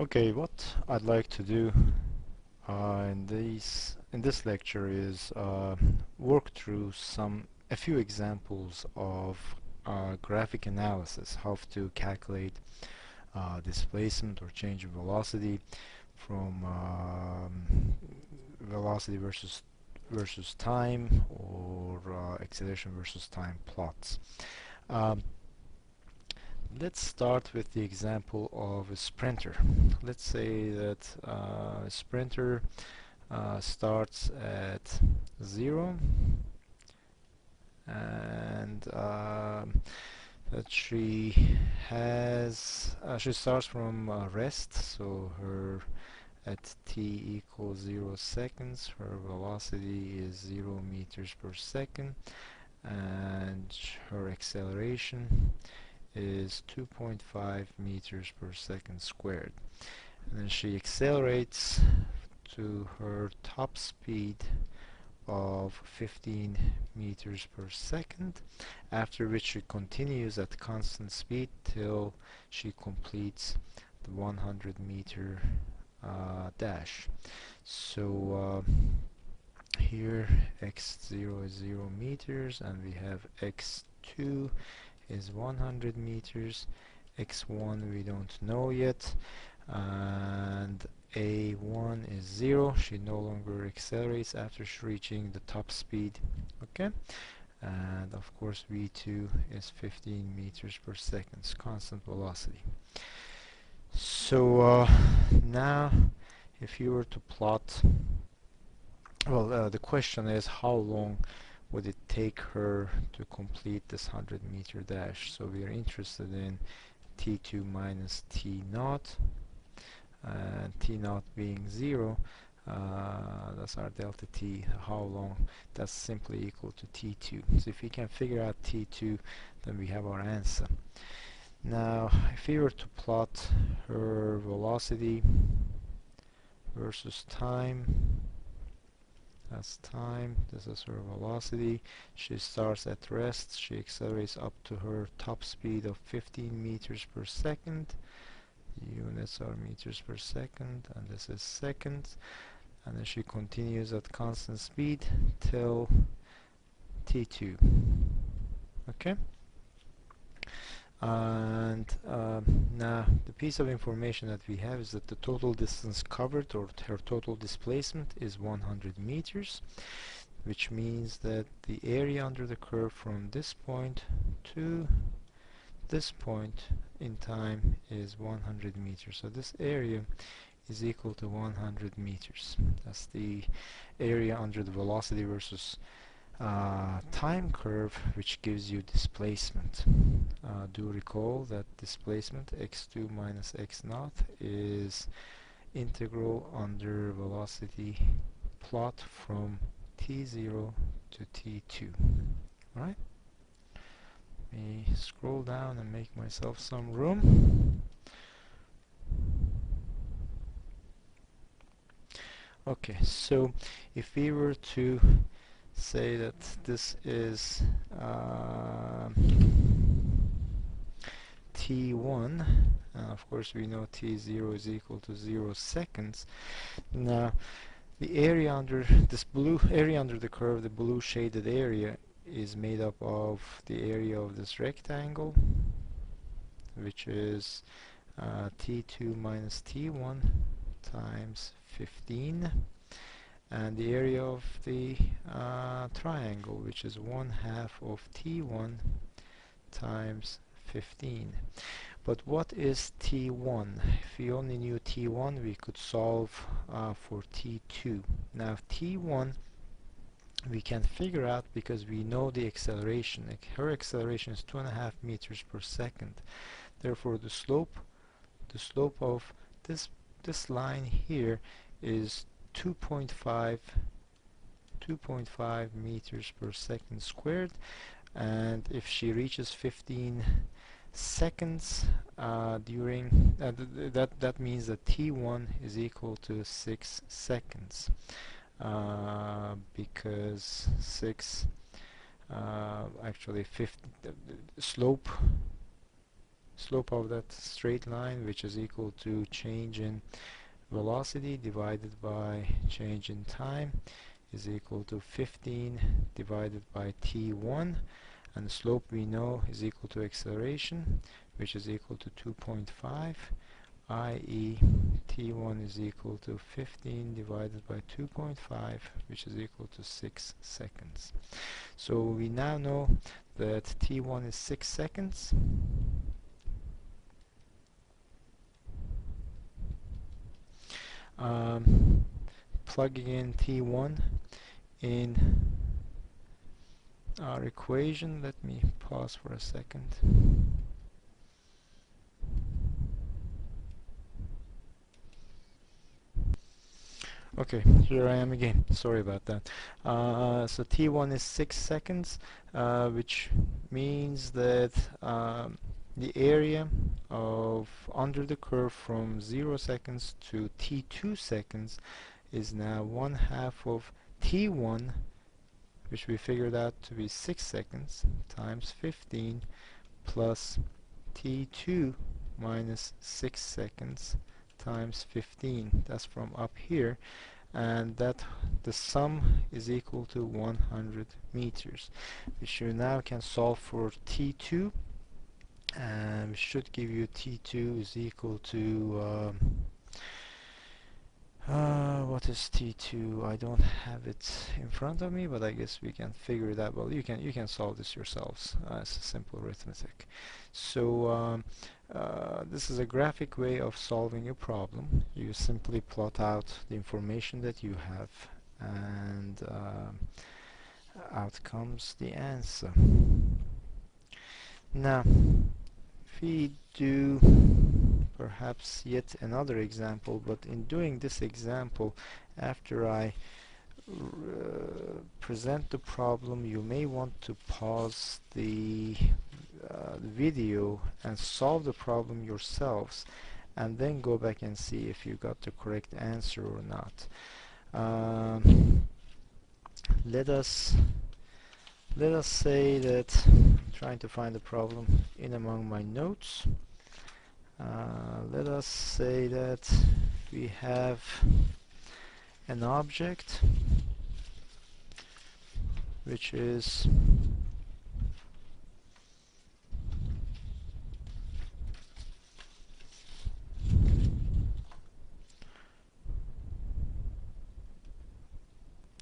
Okay, what I'd like to do in this lecture is work through a few examples of graphic analysis, how to calculate displacement or change in velocity from velocity versus time, or acceleration versus time plots. Um, Let's start with the example of a sprinter. Let's say that a sprinter starts at 0, and that she starts from rest, so her at t equals 0 seconds, her velocity is 0 meters per second, and her acceleration is 2.5 meters per second squared. And then she accelerates to her top speed of 15 meters per second, after which she continues at constant speed till she completes the 100-meter dash. So here x0 is 0 meters, and we have x2 is 100 meters, x1 we don't know yet, and a1 is 0. She no longer accelerates after reaching the top speed. Okay, and of course v2 is 15 meters per second, constant velocity. So now if you were to plot, well, the question is how long would it take her to complete this 100-meter dash. So we are interested in t2 minus t naught, and t naught being 0, that's our delta t, how long, that's simply equal to t2. So if we can figure out t2, then we have our answer. Now if we were to plot her velocity versus time, that's time, this is her velocity. She starts at rest, she accelerates up to her top speed of 15 meters per second. The units are meters per second, and this is seconds. And then she continues at constant speed till t2. Okay? And now the piece of information that we have is that the total distance covered, or her total displacement, is 100 meters, which means that the area under the curve from this point to this point in time is 100 meters. So this area is equal to 100 meters. That's the area under the velocity versus time curve, which gives you displacement. Do recall that displacement x2 minus x naught is integral under velocity plot from t0 to t2. Alright? Let me scroll down and make myself some room. Okay, so if we were to say that this is t1, and of course we know t0 is equal to 0 seconds. Now the area under this blue area under the curve, the blue shaded area, is made up of the area of this rectangle, which is t2 minus t1 times 15, and the area of the triangle, which is 1/2 of t1 times 15. But what is t1? If we only knew t1, we could solve for t2. Now t1 we can figure out because we know the acceleration. Her acceleration is 2.5 meters per second. Therefore the slope of this line here is 2.5 meters per second squared, and if she reaches 15 seconds during that means that t1 is equal to 6 seconds, because 6 actually 50 slope slope of that straight line, which is equal to change in velocity divided by change in time, is equal to 15 divided by t1, and the slope we know is equal to acceleration, which is equal to 2.5, i.e. t1 is equal to 15 divided by 2.5, which is equal to 6 seconds. So we now know that t1 is 6 seconds. Plugging in t1 in our equation, let me pause for a second. Okay, here I am again. Sorry about that. So t1 is 6 seconds, which means that the area of under the curve from 0 seconds to t2 seconds is now 1/2 of t1, which we figured out to be 6 seconds, times 15 plus t2 minus 6 seconds times 15. That's from up here, and that the sum is equal to 100 meters, which you now can solve for t2, and should give you t2 is equal to what is t2? I don't have it in front of me, but I guess we can figure it out. Well, you can solve this yourselves. It's a simple arithmetic. So this is a graphic way of solving a problem. You simply plot out the information that you have, and out comes the answer. Now, if we do perhaps yet another example, but in doing this example, after I present the problem, you may want to pause the video and solve the problem yourselves, and then go back and see if you got the correct answer or not. Let us say that I'm trying to find the problem in among my notes. Let us say that we have an object which is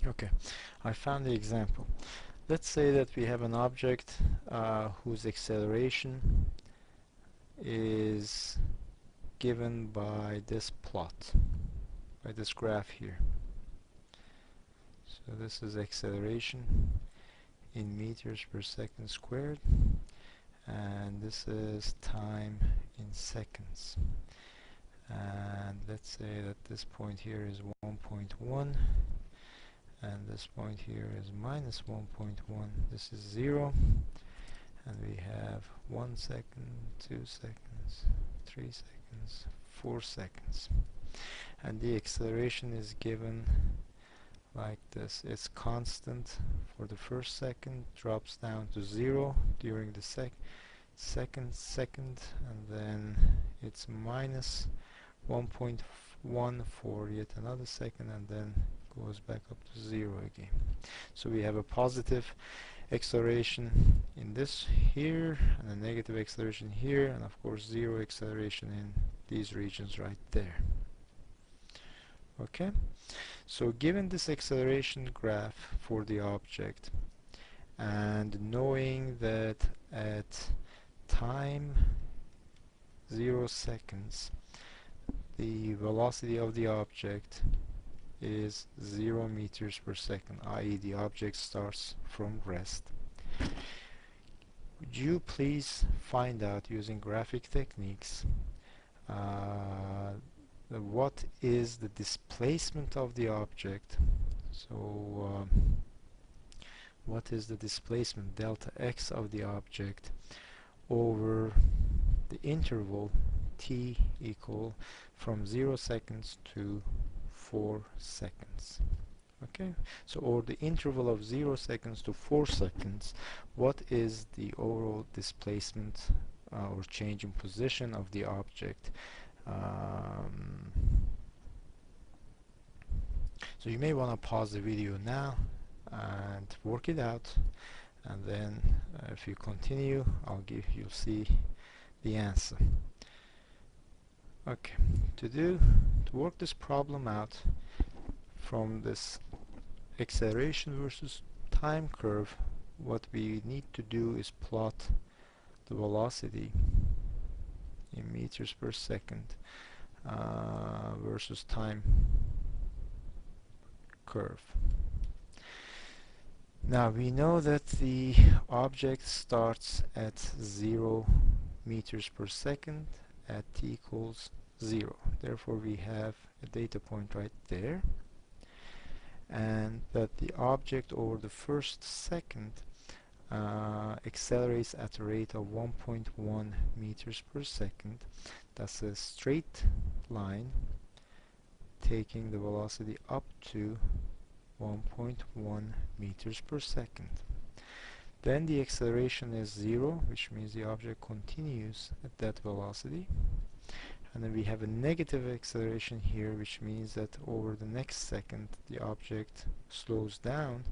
okay, I found the example. Let's say that we have an object whose acceleration is given by this plot, by this graph here. So this is acceleration in meters per second squared, and this is time in seconds. And let's say that this point here is 1.1, and this point here is minus 1.1. This is 0, and we have 1 second, 2 seconds, 3 seconds, 4 seconds, and the acceleration is given like this. It's constant for the first second, drops down to 0 during the second, and then it's minus 1.1 for yet another second, and then goes back up to 0 again. So we have a positive acceleration in this here, and a negative acceleration here, and of course 0 acceleration in these regions right there. Okay, so given this acceleration graph for the object, and knowing that at time 0 seconds the velocity of the object is 0 meters per second, i.e. the object starts from rest, would you please find out, using graphic techniques, what is the displacement of the object? So what is the displacement delta x of the object over the interval t equal from 0 seconds to 4 seconds? Okay, so or the interval of 0 seconds to 4 seconds, what is the overall displacement or change in position of the object. Um, so you may want to pause the video now and work it out, and then if you continue, you'll see the answer. Okay, to work this problem out from this acceleration versus time curve, what we need to do is plot the velocity in meters per second versus time curve. Now we know that the object starts at 0 meters per second at t equals 0. Therefore we have a data point right there, and that the object over the first second accelerates at a rate of 1.1 meters per second. That's a straight line taking the velocity up to 1.1 meters per second. Then the acceleration is 0, which means the object continues at that velocity. And then we have a negative acceleration here, which means that over the next second the object slows down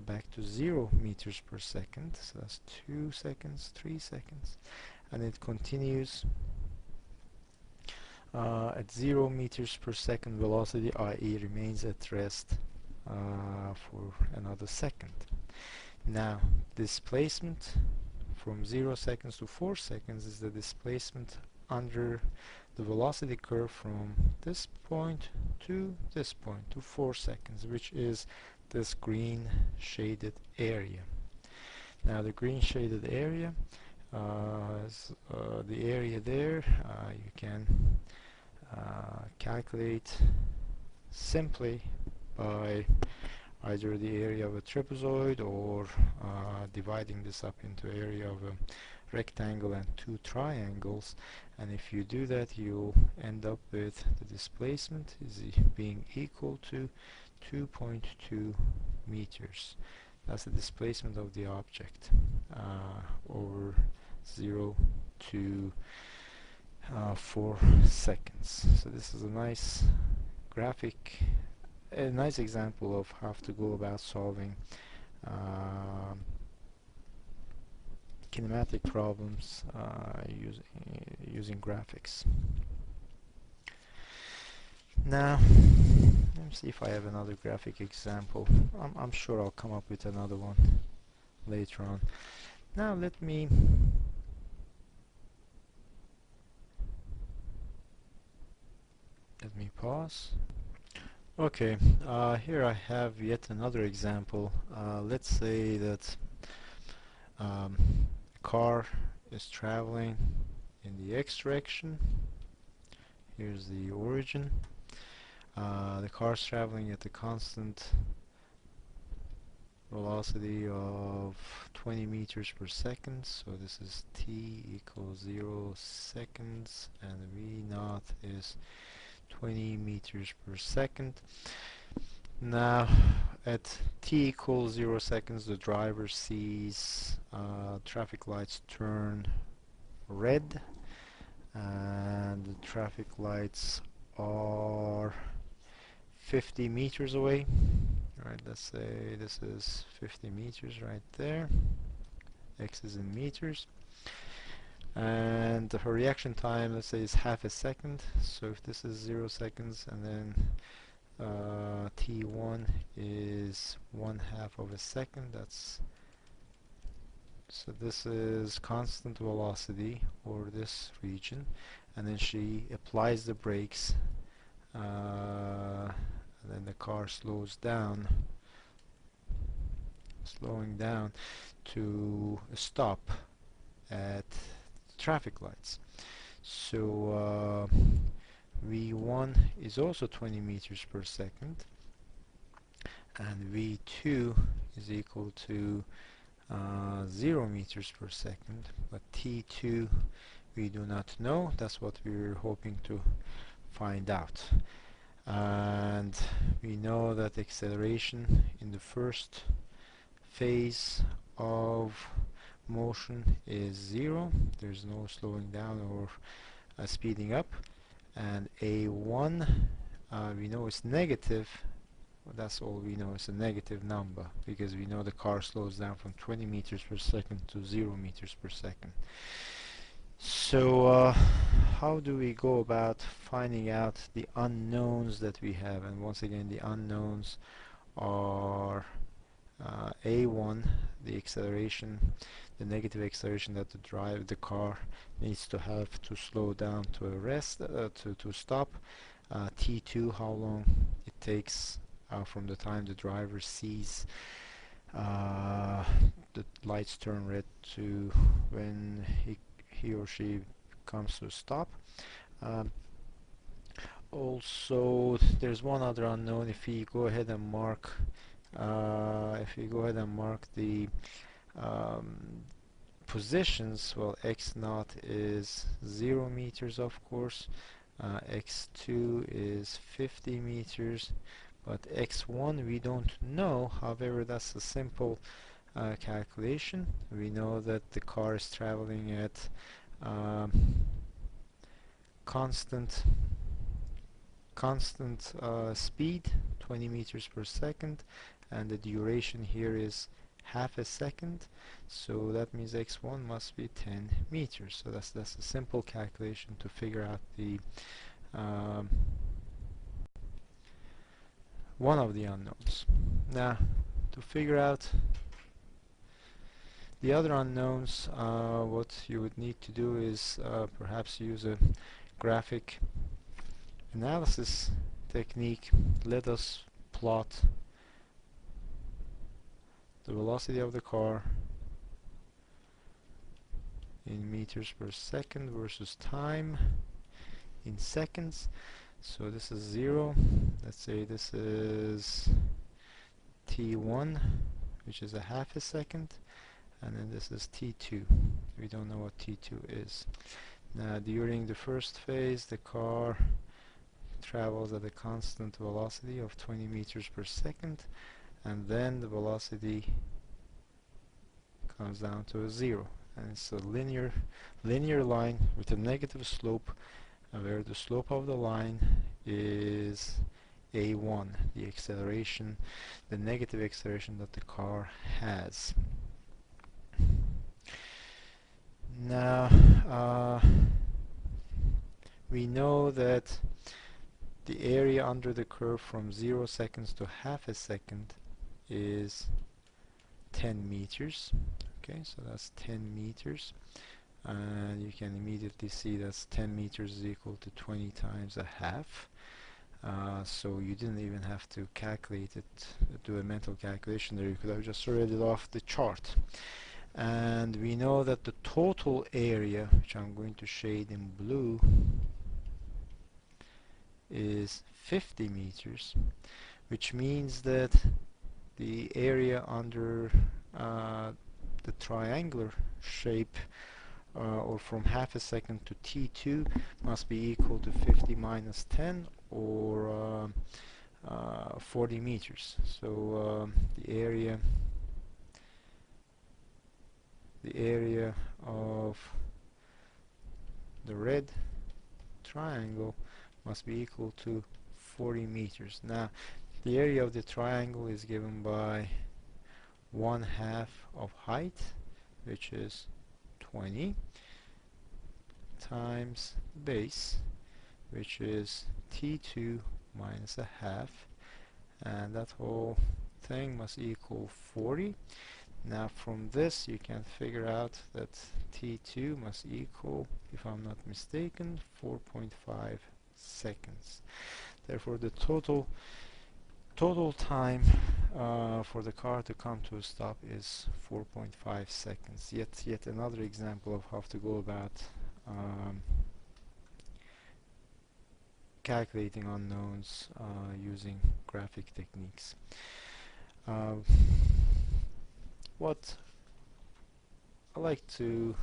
back to 0 meters per second. So that's 2 seconds, 3 seconds, and it continues at 0 meters per second velocity, i.e. remains at rest for another second. Now displacement from 0 seconds to 4 seconds is the displacement under the velocity curve from this point to this point to 4 seconds, which is this green shaded area. Now the green shaded area is the area there. You can calculate simply by either the area of a trapezoid or dividing this up into area of a rectangle and two triangles, and if you do that you'll end up with the displacement is being equal to 2.2 meters. That's the displacement of the object over 0 to 4 seconds. So this is a nice graphic, a nice example of how to go about solving kinematic problems using graphics. Now, let me see if I have another graphic example. I'm sure I'll come up with another one later on. Now let me pause. Okay, here I have yet another example. Let's say that a car is traveling in the x direction. Here's the origin. The car is traveling at a constant velocity of 20 meters per second, so this is t equals 0 seconds, and v naught is 20 meters per second. Now at t equals 0 seconds the driver sees traffic lights turn red, and the traffic lights are 50 meters away. Alright, let's say this is 50 meters right there. X is in meters. And her reaction time, let's say, is half a second. So if this is 0 seconds and then t1 is 1/2 of a second, so this is constant velocity over this region, and then she applies the brakes, and then the car slows down, slowing down to a stop at traffic lights. So v1 is also 20 meters per second, and v2 is equal to 0 meters per second, but t2 we do not know. That's what we were hoping to find out. And we know that acceleration in the first phase of motion is 0. There's no slowing down or speeding up. And A1, we know it's negative. Well, that's all we know. It's a negative number because we know the car slows down from 20 meters per second to 0 meters per second. So how do we go about finding out the unknowns that we have? And once again, the unknowns are A1, the acceleration, the negative acceleration that the car needs to have to slow down to a rest, to stop. T2, how long it takes from the time the driver sees the lights turn red to when he or she comes to a stop. Also, there's one other unknown. If we go ahead and mark the positions, well, x0 is 0 meters, of course. X2 is 50 meters, but x1 we don't know. However, that's a simple calculation. We know that the car is traveling at constant speed, 20 meters per second, and the duration here is half a second, so that means x1 must be 10 meters. So that's a simple calculation to figure out the one of the unknowns. Now, to figure out the other unknowns, what you would need to do is perhaps use a graphic analysis technique. Let us plot the velocity of the car in meters per second versus time in seconds. So this is 0. Let's say this is T1, which is a half a second, and then this is T2. We don't know what T2 is. Now, during the first phase, the car travels at a constant velocity of 20 meters per second, and then the velocity comes down to a 0, and it's a linear line with a negative slope, where the slope of the line is A1, the acceleration, the negative acceleration that the car has. Now, we know that the area under the curve from 0 seconds to half a second is 10 meters. Okay, so that's 10 meters. And you can immediately see that's 10 meters is equal to 20 times a half. So you didn't even have to calculate it, do a mental calculation there. You could have just read it off the chart. And we know that the total area, which I'm going to shade in blue, is 50 meters, which means that the area under the triangular shape, or from half a second to T2, must be equal to 50 minus 10, or 40 meters. So the area of the red triangle must be equal to 40 meters. Now, the area of the triangle is given by 1/2 of height, which is 20, times base, which is T2 minus a half, and that whole thing must equal 40. Now, from this you can figure out that T2 must equal, if I'm not mistaken, 4.5 seconds. Therefore, the total time for the car to come to a stop is 4.5 seconds. Yet another example of how to go about calculating unknowns using graphic techniques. What I like to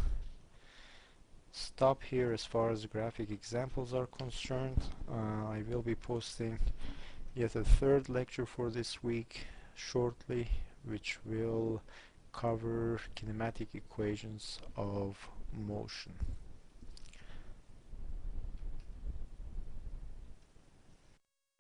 stop here as far as graphic examples are concerned. I will be posting yet a third lecture for this week shortly, which will cover kinematic equations of motion.